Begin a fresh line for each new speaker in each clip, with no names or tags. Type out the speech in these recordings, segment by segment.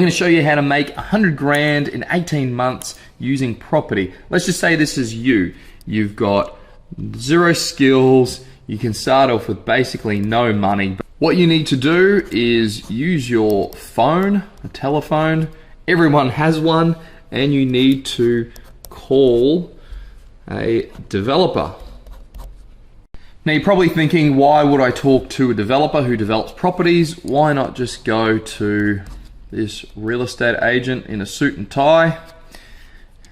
I'm going to show you how to make 100 grand in 18 months using property. Let's just say this is you. You've got zero skills. You can start off with basically no money. What you need to do is use your phone, a telephone. Everyone has one, and you need to call a developer. Now you're probably thinking, why would I talk to a developer who develops properties? Why not just go to this real estate agent in a suit and tie,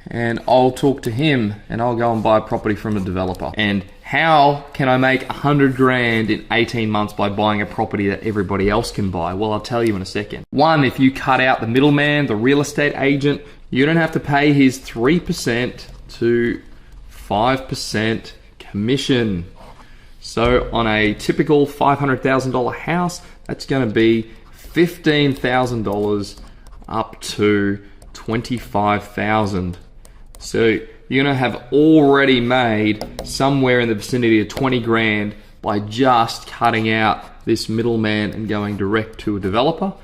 and I'll talk to him and I'll go and buy a property from a developer. And how can I make 100 grand in 18 months by buying a property that everybody else can buy? Well, I'll tell you in a second. One, if you cut out the middleman, the real estate agent, you don't have to pay his 3% to 5% commission. So on a typical $500,000 house, that's going to be $15,000 up to $25,000. So you're going to have already made somewhere in the vicinity of 20 grand by just cutting out this middleman and going direct to a developer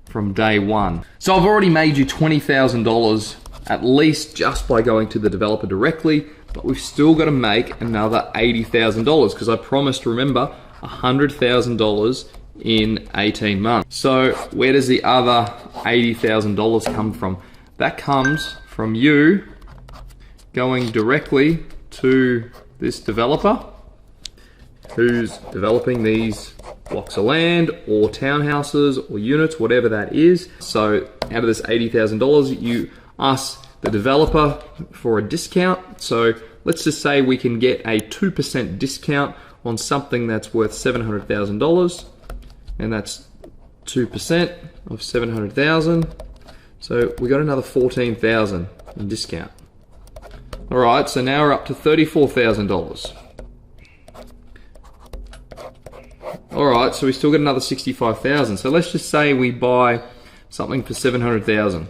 from day one. So I've already made you $20,000 at least just by going to the developer directly, but we've still got to make another $80,000 because I promised, remember, $100,000 in 18 months. So where does the other $80,000 come from? That comes from you going directly to this developer who's developing these blocks of land or townhouses or units, whatever that is. So out of this $80,000, you ask the developer for a discount. So let's just say we can get a 2% discount on something that's worth $700,000, and that's 2% of 700,000. So we got another 14,000 in discount. All right, so now we're up to $34,000. All right, so we still got another 65,000. So let's just say we buy something for 700,000.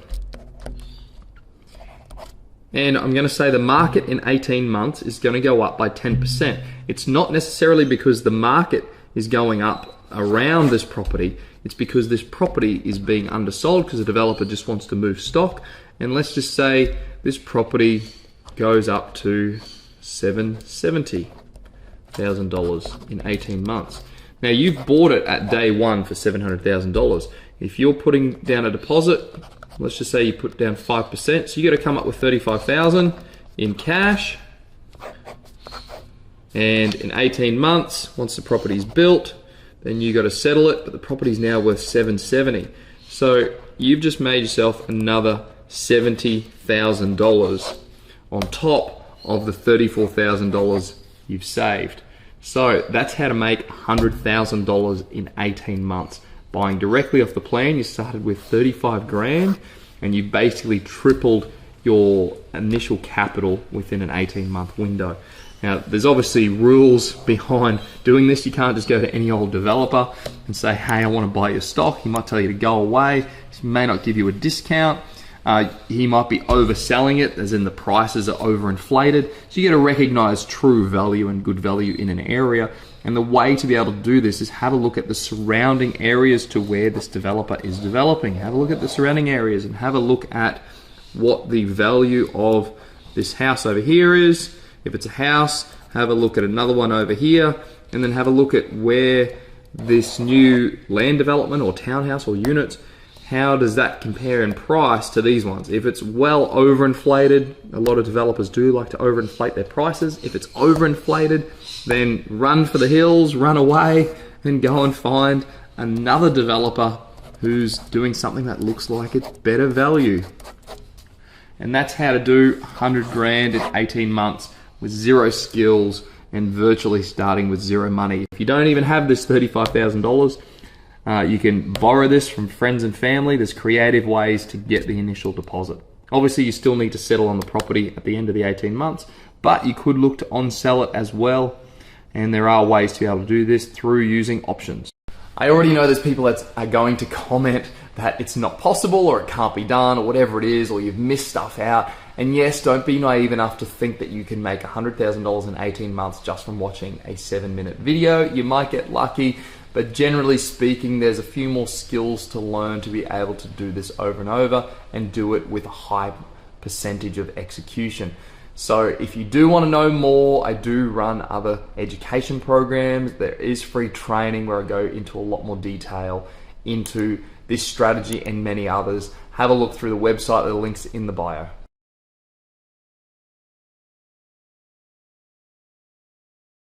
And I'm going to say the market in 18 months is going to go up by 10%. It's not necessarily because the market is going up around this property. It's because this property is being undersold because the developer just wants to move stock. And let's just say this property goes up to $770,000 in 18 months. Now you've bought it at day one for $700,000. If you're putting down a deposit, let's just say you put down 5%, so you got to come up with $35,000 in cash. And in 18 months, once the property's built, then you got to settle it, but the property's now worth $770,000. So you've just made yourself another $70,000 on top of the $34,000 you've saved. So that's how to make $100,000 in 18 months. Buying directly off the plan, you started with 35 grand and you basically tripled your initial capital within an 18-month window. Now, there's obviously rules behind doing this. You can't just go to any old developer and say, hey, I want to buy your stock. He might tell you to go away. He may not give you a discount. He might be overselling it, as in the prices are overinflated. So you got to recognize true value and good value in an area. And the way to be able to do this is have a look at the surrounding areas to where this developer is developing. Have a look at the surrounding areas and have a look at what the value of this house over here is. If it's a house, have a look at another one over here, and then have a look at where this new land development or townhouse or units, how does that compare in price to these ones? If it's well overinflated, a lot of developers do like to overinflate their prices. If it's overinflated, then run for the hills, run away, and go and find another developer who's doing something that looks like it's better value. And that's how to do 100 grand in 18 months with zero skills and virtually starting with zero money. If you don't even have this $35,000, you can borrow this from friends and family. There's creative ways to get the initial deposit. Obviously, you still need to settle on the property at the end of the 18 months, but you could look to on-sell it as well. And there are ways to be able to do this through using options. I already know there's people that are going to comment that it's not possible or it can't be done or whatever it is, or you've missed stuff out. And yes, don't be naive enough to think that you can make $100,000 in 18 months just from watching a 7-minute video. You might get lucky, But generally speaking, there's a few more skills to learn to be able to do this over and over and do it with a high percentage of execution. So if you do want to know more, I do run other education programs. There is free training where I go into a lot more detail into this strategy and many others. Have a look through the website, the link's in the bio.